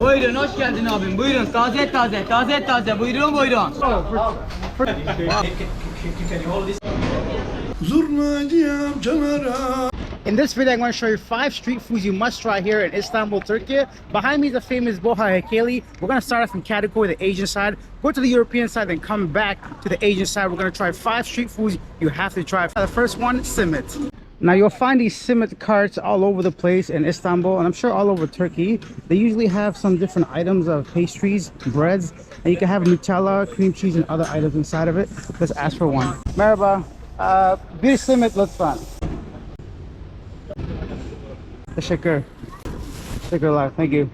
Buyurun, hoş geldin abim. Buyurun, taze taze, taze taze. Buyurun, buyurun. Zurna canara. In this video, I'm going to show you 5 street foods you must try here in Istanbul, Turkey. Behind me is the famous Boha Heykeli. We're going to start off from Kadıköy, the Asian side, go to the European side, then come back to the Asian side. We're going to try 5 street foods you have to try. The first one, simit. Now you'll find these simit carts all over the place in Istanbul, and I'm sure all over Turkey. They usually have some different items of pastries, breads, and you can have Nutella, cream cheese, and other items inside of it. Let's ask for one. Merhaba, bir simit lütfen. Teşekkür. Teşekkürler, thank you.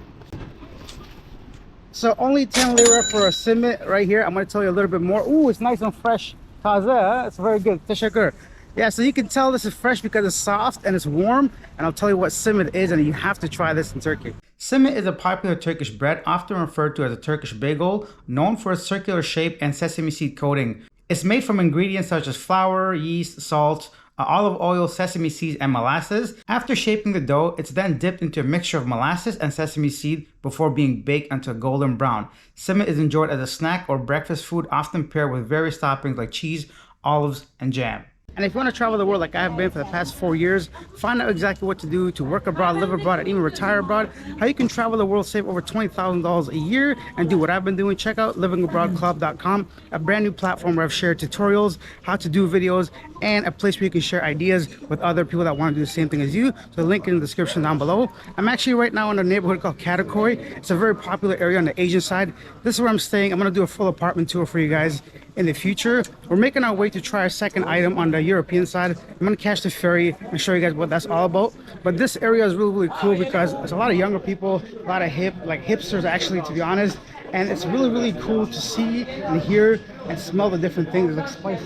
So only 10 lira for a simit right here. I'm going to tell you a little bit more. Ooh, it's nice and fresh. Taze, huh? It's very good. Teşekkür. Yeah, so you can tell this is fresh because it's soft and it's warm. And I'll tell you what simit is, and you have to try this in Turkey. Simit is a popular Turkish bread, often referred to as a Turkish bagel, known for its circular shape and sesame seed coating. It's made from ingredients such as flour, yeast, salt, olive oil, sesame seeds, and molasses. After shaping the dough, it's then dipped into a mixture of molasses and sesame seed before being baked until golden brown. Simit is enjoyed as a snack or breakfast food, often paired with various toppings like cheese, olives, and jam. And if you want to travel the world like I have been for the past 4 years, find out exactly what to do to work abroad, live abroad, and even retire abroad, how you can travel the world, save over $20,000 a year, and do what I've been doing, check out livingabroadclub.com, a brand new platform where I've shared tutorials, how to do videos, and a place where you can share ideas with other people that want to do the same thing as you. So the link in the description down below. I'm actually right now in a neighborhood called Kadıköy. It's a very popular area on the Asian side. This is where I'm staying. I'm going to do a full apartment tour for you guys in the future. We're making our way to try our second item on the European side. I'm going to catch the ferry and show you guys what that's all about. But this area is really, really cool because there's a lot of younger people, a lot of hipsters actually, to be honest. And it's really, really cool to see and hear and smell the different things, like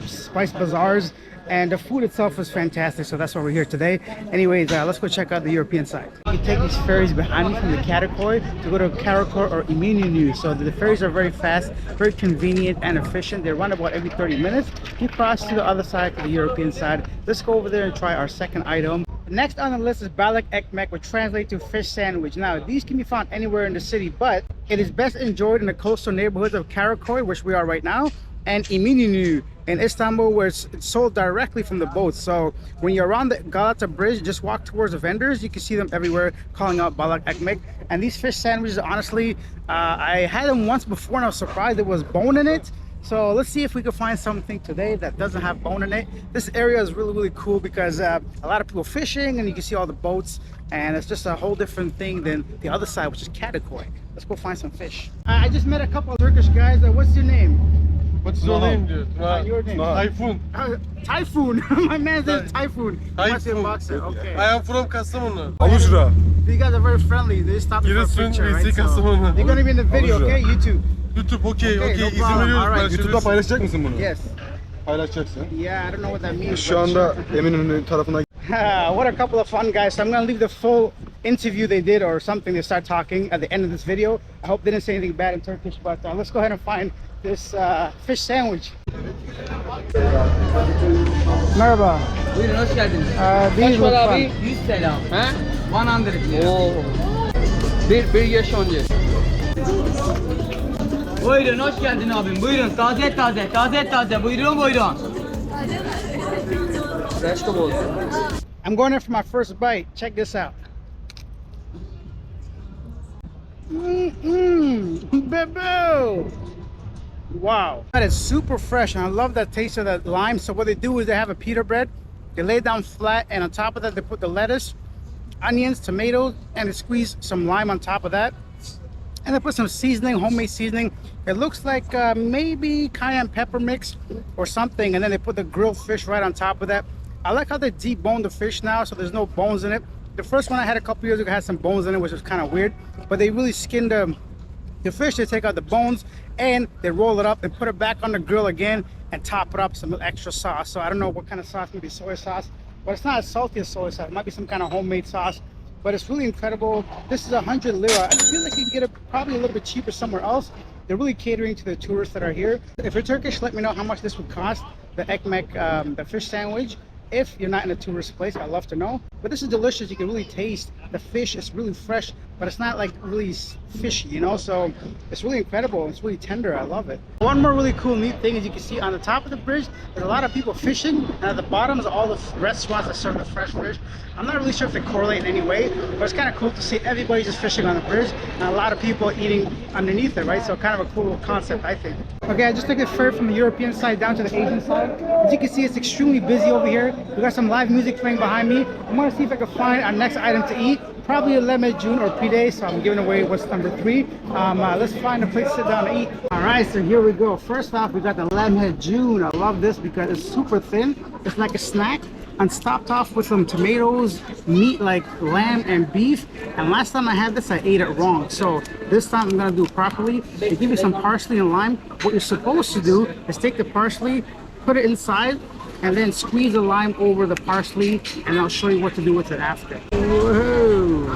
spice bazaars. And the food itself is fantastic, so that's why we're here today. Anyways, let's go check out the European side. You can take these ferries behind me from the Kadıköy to go to Karakor or İminönü. So the ferries are very fast, very convenient and efficient. They run about every 30 minutes. You cross to the other side, to the European side. Let's go over there and try our second item. Next on the list is balık ekmek, which translates to fish sandwich. Now, these can be found anywhere in the city, but it is best enjoyed in the coastal neighborhoods of Karakor, which we are right now, and İminönü in Istanbul, where it's sold directly from the boats. So when you're around the Galata Bridge, just walk towards the vendors. You can see them everywhere calling out balık ekmek. And these fish sandwiches, honestly, I had them once before and I was surprised there was bone in it. So let's see if we can find something today that doesn't have bone in it. This area is really, really cool because a lot of people fishing and you can see all the boats, and it's just a whole different thing than the other side, which is Kadıköy. Let's go find some fish. I just met a couple of Turkish guys. What's your name? What's your name, dude? Your name? Typhoon. Typhoon. My man's name is Typhoon. He must be a boxer. Okay. I am from Kastamonu. Aluşra. You guys are very friendly. They stopped for a picture, right? Kastamonu. You're gonna be in the video, okay? YouTube. YouTube, okay, Okay, no İzin problem. veriyoruz. All right. YouTube'da paylaşacak mısın bunu? Yes. Paylaşacaksın. Yeah, I don't know what that means. Şu anda Eminönü tarafına. What a couple of fun guys. So I'm gonna leave the full interview they did or something. They start talking at the end of this video. I hope they didn't say anything bad in Turkish, but let's go ahead and find this fish sandwich. Merhaba. Buyurun, hoş geldiniz. Kaç Kaç var abi? 100 TL abi. He? 100 lira. Oo. Bir yaş önce. Buyurun, hoş geldin abim. Buyurun, taze taze, taze taze. Buyurun, buyurun. I'm going in for my first bite. Check this out. Boo! Wow, that is super fresh, and I love that taste of that lime. So what they do is they have a pita bread, they lay it down flat, and on top of that they put the lettuce, onions, tomatoes, and they squeeze some lime on top of that, and they put some seasoning, homemade seasoning. It looks like maybe cayenne pepper mix or something, and then they put the grilled fish right on top of that. I like how they debone the fish now, so there's no bones in it. The first one I had a couple years ago had some bones in it, which was kind of weird, but they really skinned the fish. They take out the bones and they roll it up and put it back on the grill again and top it up with some extra sauce. So I don't know what kind of sauce, maybe soy sauce, but it's not as salty as soy sauce. It might be some kind of homemade sauce, but it's really incredible. This is 100 lira. I feel like you can get it probably a little bit cheaper somewhere else. They're really catering to the tourists that are here. If you're Turkish, let me know how much this would cost, the ekmek, the fish sandwich. If you're not in a tourist place, I'd love to know. But this is delicious. You can really taste the fish. It's really fresh, but it's not like really fishy, you know. So it's really incredible. It's really tender. I love it. One more really cool neat thing is you can see on the top of the bridge there's a lot of people fishing, and at the bottom is all the restaurants that serve the fresh fish. I'm not really sure if they correlate in any way, but it's kind of cool to see everybody just fishing on the bridge and a lot of people eating underneath it, right? So kind of a cool concept, I think. Okay, I just took the ferry from the European side down to the Asian side. As you can see, it's extremely busy over here. We got some live music playing behind me. I'm gonna see if I can find our next item to eat. Probably a lemon June or pide, so I'm giving away what's number 3. Let's find a place to sit down and eat. All right, so here we go. First off, we got the lemon June. I love this because it's super thin. It's like a snack. And topped off with some tomatoes, meat like lamb and beef. And last time I had this, I ate it wrong. So this time I'm gonna do it properly. They give you some parsley and lime. What you're supposed to do is take the parsley, put it inside, and then squeeze the lime over the parsley, and I'll show you what to do with it after. Whoa!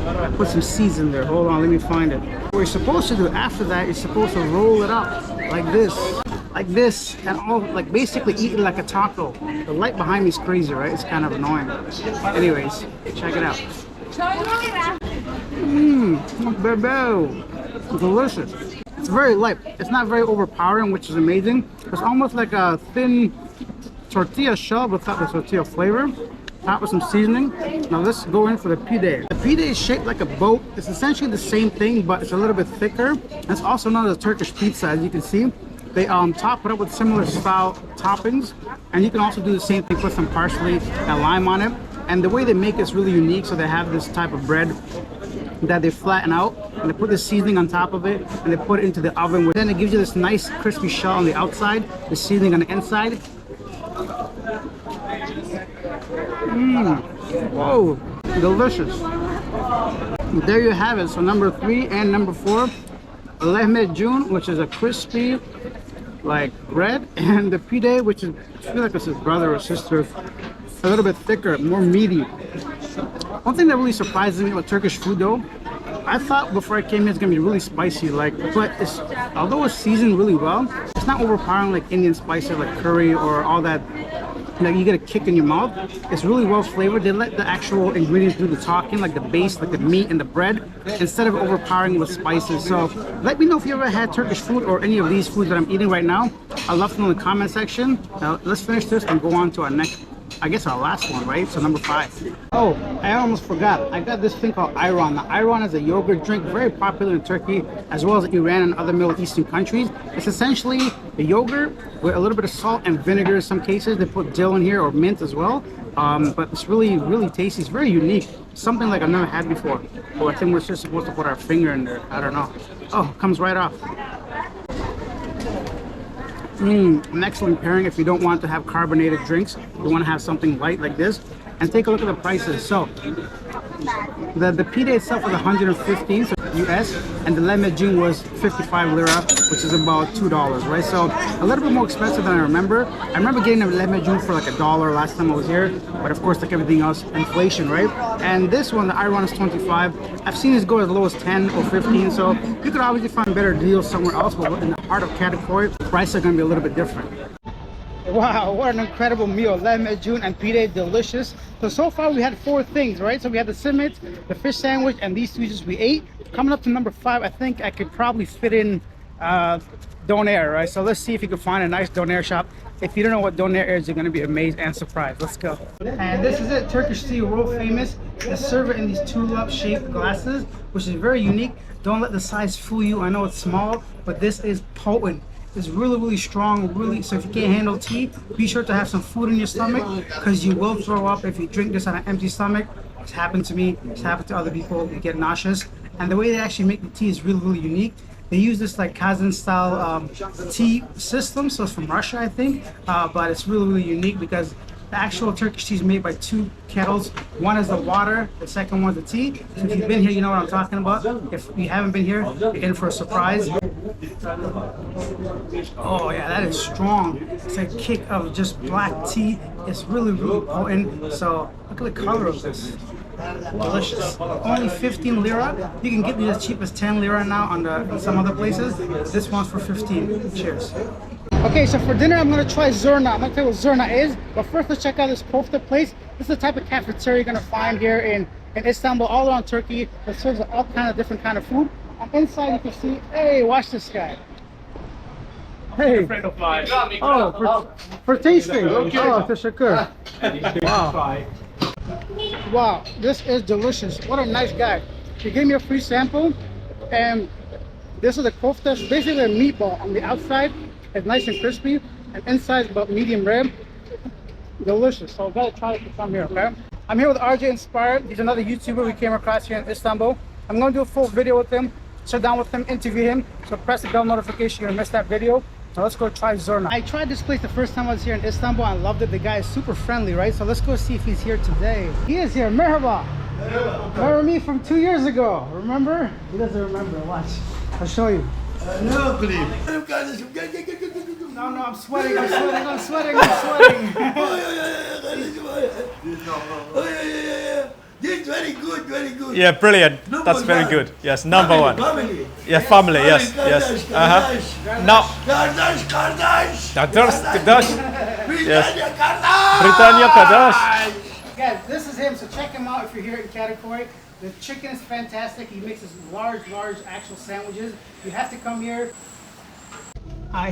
I put some seeds in there. Hold on, let me find it. What you're supposed to do after that, you're supposed to roll it up like this. Like this, and all like basically eat it like a taco. The light behind me is crazy, right? It's kind of annoying. Anyways, check it out. Baby, delicious. It's very light. It's not very overpowering, which is amazing. It's almost like a thin tortilla shell without the tortilla flavor. Topped with some seasoning. Now let's go in for the pide. The pide is shaped like a boat. It's essentially the same thing, but it's a little bit thicker. And it's also known as a Turkish pizza, as you can see. They top it up with similar style toppings, and you can also do the same thing, put some parsley and lime on it. And the way they make it is really unique. So they have this type of bread that they flatten out, and they put the seasoning on top of it, and they put it into the oven. Then it gives you this nice crispy shell on the outside, the seasoning on the inside. Whoa, delicious. There you have it. So number 3 and number 4, lahmacun, which is a crispy like bread, and the pide, which is, I feel like it's his brother or sister, a little bit thicker, more meaty. One thing that really surprises me with Turkish food though, I thought before I came here it's gonna be really spicy, but it's, although it's seasoned really well, it's not overpowering like Indian spices like curry or all that. Like you get a kick in your mouth. It's really well flavored. They let the actual ingredients do the talking, like the base, like the meat and the bread, instead of overpowering with spices. So let me know if you ever had Turkish food or any of these foods that I'm eating right now. I'd love to know in the comment section. Now let's finish this and go on to our next, I guess our last one, right? So number 5. Oh, I almost forgot. I got this thing called ayran. Now, ayran is a yogurt drink, very popular in Turkey, as well as Iran and other Middle Eastern countries. It's essentially a yogurt with a little bit of salt and vinegar in some cases. They put dill in here or mint as well. But it's really, really tasty. It's very unique. Something like I've never had before. Oh, I think we're just supposed to put our finger in there. I don't know. Oh, it comes right off. An excellent pairing if you don't want to have carbonated drinks. You want to have something light like this. And take a look at the prices. So the pide itself was 115 US, and the lahmacun was 55 lira, which is about $2, right? So a little bit more expensive than I remember. I remember getting a lahmacun for like $1 last time I was here, but of course, like everything else, inflation, right? And this one, the ayran, is 25. I've seen this go as low as 10 or 15, so you could obviously find better deals somewhere else, but in the heart of Kadıköy, the prices are going to be a little bit different. Wow, what an incredible meal. Lahmacun and pide, delicious. So far we had 4 things, right? So we had the simit, the fish sandwich, and these 2 dishes we ate. Coming up to number 5, I think I could probably fit in doner, right? So let's see if you can find a nice doner shop. If you don't know what doner is, you're going to be amazed and surprised. Let's go. And this is it, Turkish tea, world famous. They serve it in these tulip-shaped glasses, which is very unique. Don't let the size fool you. I know it's small, but this is potent. It's really, really strong, really. So if you can't handle tea, be sure to have some food in your stomach, because you will throw up if you drink this on an empty stomach. It's happened to me, it's happened to other people. You get nauseous. And the way they actually make the tea is really, really unique. They use this like Kazan style tea system, so it's from Russia, I think. But it's really, really unique because the actual Turkish tea is made by 2 kettles. One is the water, the second one is the tea. So if you've been here, you know what I'm talking about. If you haven't been here, you're in for a surprise. Oh yeah, that is strong. It's a kick of just black tea. It's really, really potent. So look at the color of this. Delicious. Only 15 lira. You can get these as cheap as 10 lira now on some other places. This one's for 15. Cheers. Okay, so for dinner I'm gonna try Zurna. I'm gonna tell you what Zurna is, but first let's check out this kofta place. This is the type of cafeteria you're gonna find here in in Istanbul, all around Turkey, that serves all kind of different kind of food. And inside you can see, hey, watch this guy. Hey. Friend of mine. Oh, for tasting. Oh, teşekkür. Wow. Wow, this is delicious. What a nice guy. He gave me a free sample, and this is the kofta. It's basically a meatball. On the outside, it's nice and crispy, and inside is about medium rare. Delicious. So I've got to try it to come here, okay? I'm here with RJ Inspired. He's another YouTuber we came across here in Istanbul. I'm going to do a full video with him, sit down with him, interview him. So press the bell notification, you're going to miss that video. Now let's go try Zurna. I tried this place the first time I was here in Istanbul. I loved it. The guy is super friendly, right? So let's go see if he's here today. He is here. Merhaba. Remember me from 2 years ago? Remember? He doesn't remember. Watch. I'll show you. No, Klim. No, I'm sweating. I'm sweating. This very good. Yeah, brilliant. Number That's very one. good. Yes, number one. Family. Yeah, family. Yes, Kardeş, yes. kardeş. No. Kardeş. Kardeş. Britanya kardeş. Britanya kardeş. Guys, this is him, so check him out if you're here in Kadıköy. The chicken is fantastic. He makes his large actual sandwiches. You have to come here.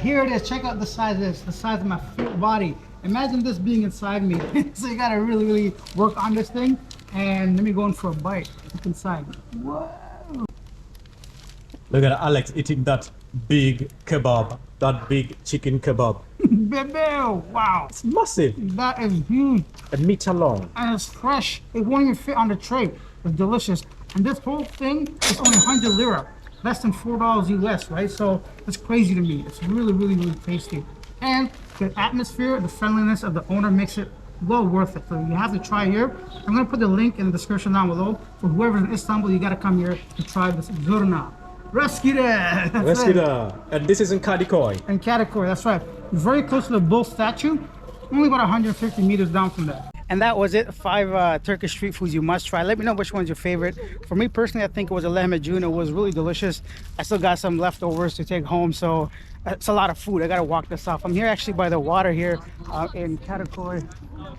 Here it is. Check out the size of this. The size of my full body. Imagine this being inside me. So you gotta really work on this thing. And let me go in for a bite. Look inside. Whoa. Look at Alex eating that big kebab. That big chicken kebab. Baby, wow. It's massive. That is huge. A meter long. And it's fresh. It won't even fit on the tray. It's delicious. And this whole thing is only 100 lira. Less than $4 US, right? So it's crazy to me. It's really tasty. And the atmosphere, the friendliness of the owner makes it well worth it. So you have to try here. I'm gonna put the link in the description down below. For whoever's in Istanbul, you gotta come here to try this Zurna. Reskide! Reskide. And this is in Kadıköy. In Kadıköy, that's right. Very close to the bull statue. Only about 150 meters down from there. And that was it. 5 Turkish street foods you must try. Let me know which one's your favorite. For me personally, I think it was a lahmacun. It was really delicious. I still got some leftovers to take home, so it's a lot of food. I gotta walk this off. I'm here actually by the water here in Kadıköy,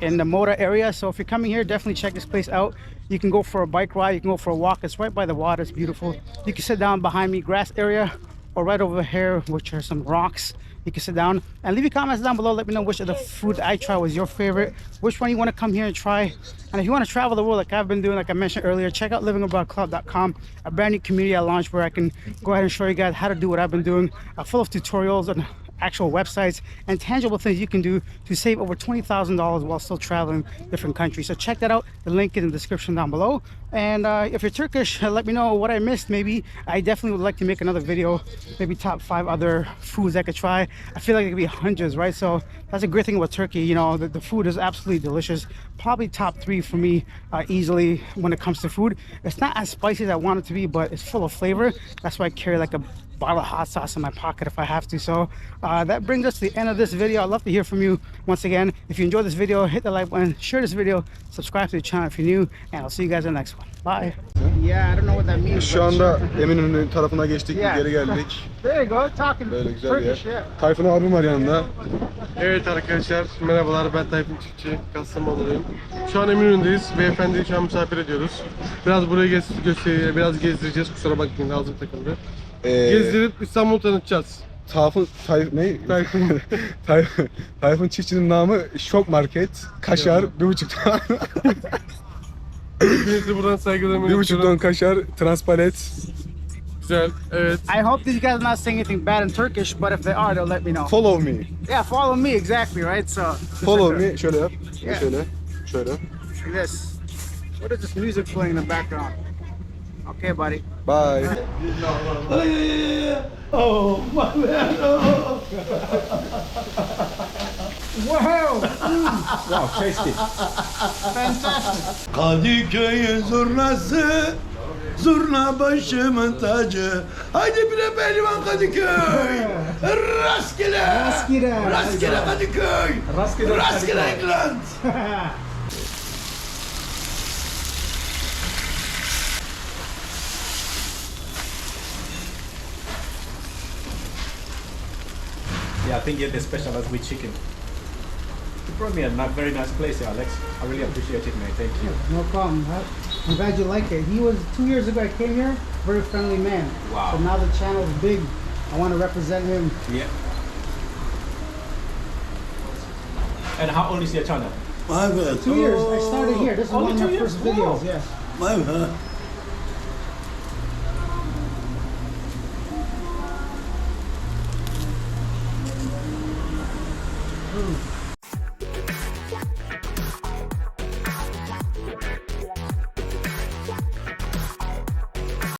in the Moda area. So if you're coming here, definitely check this place out. You can go for a bike ride, you can go for a walk. It's right by the water, it's beautiful. You can sit down behind me, grass area, or right over here, which are some rocks. You can sit down and leave your comments down below. Let me know which of the food I try was your favorite, which one you want to come here and try. And if you want to travel the world like I've been doing, like I mentioned earlier, check out livingabroadclub.com, a brand new community I launched where I can go ahead and show you guys how to do what I've been doing, full of tutorials and actual websites and tangible things you can do to save over $20,000 while still traveling different countries. So check that out. The link is in the description down below. And if you're Turkish, let me know what I missed. Maybe I definitely would like to make another video, maybe top 5 other foods I could try. I feel like it could be hundreds, right? So that's a great thing about Turkey. You know, the food is absolutely delicious. Probably top 3 for me easily when it comes to food. It's not as spicy as I want it to be, but it's full of flavor. That's why I carry like a bottle of hot sauce in my pocket if I have to. So that brings us to the end of this video. I'd love to hear from you once again. If you enjoyed this video, hit the like button, share this video, subscribe to the channel if you're new, and I'll see you guys in the next one. Bye. Yeah, I don't know what that means. Şu anda Eminönü tarafına geçtik, Yeah. geri geldik. There you go, talking Böyle güzel bir Turkish, yer. yeah. Tayfun abim var yanında. Evet arkadaşlar, merhabalar, ben Tayfun Çiftçi, Kastamonuluyum. Şu an Eminönü'ndeyiz, beyefendiyi şu an misafir ediyoruz. Biraz burayı biraz gezdireceğiz, kusura bakmayın, ağzım takıldı. Gezdirip İstanbul'u tanıtacağız. Tayfun Çiftçi'nin namı Şok Market, kaşar, 1,5 ton. Hepinizi buradan saygılarımı 1,5 ton kaşar, transparet. Güzel, evet. I hope these guys are not saying anything bad in Turkish, but if they are, they'll let me know. Follow me. Yeah, follow me, exactly, right? So Follow me. Şöyle yap. Yeah. Şöyle. like this. What is this music playing in the background? Okay, buddy. Bye. Oh, my man. Oh. Wow! Wow, tasty. Fantastic. Kadıköy'ün zurnası, zurna başımın tacı. Haydi bire pehlivan Kadıköy. Rastgele. Rastgele. Rastgele Kadıköy. Rastgele England. Yeah, I think you're the specialist with chicken. You brought me a very nice place here, Alex. I really appreciate it, mate. Thank you. No problem. Huh? I'm glad you like it. He was 2 years ago. I came here, very friendly man. Wow. So now the channel is big. I want to represent him. Yeah. And how old is your channel? 5 years. 2 years. I started here. This is Only one of my 2 years? first videos. Wow. Yeah. 5 years.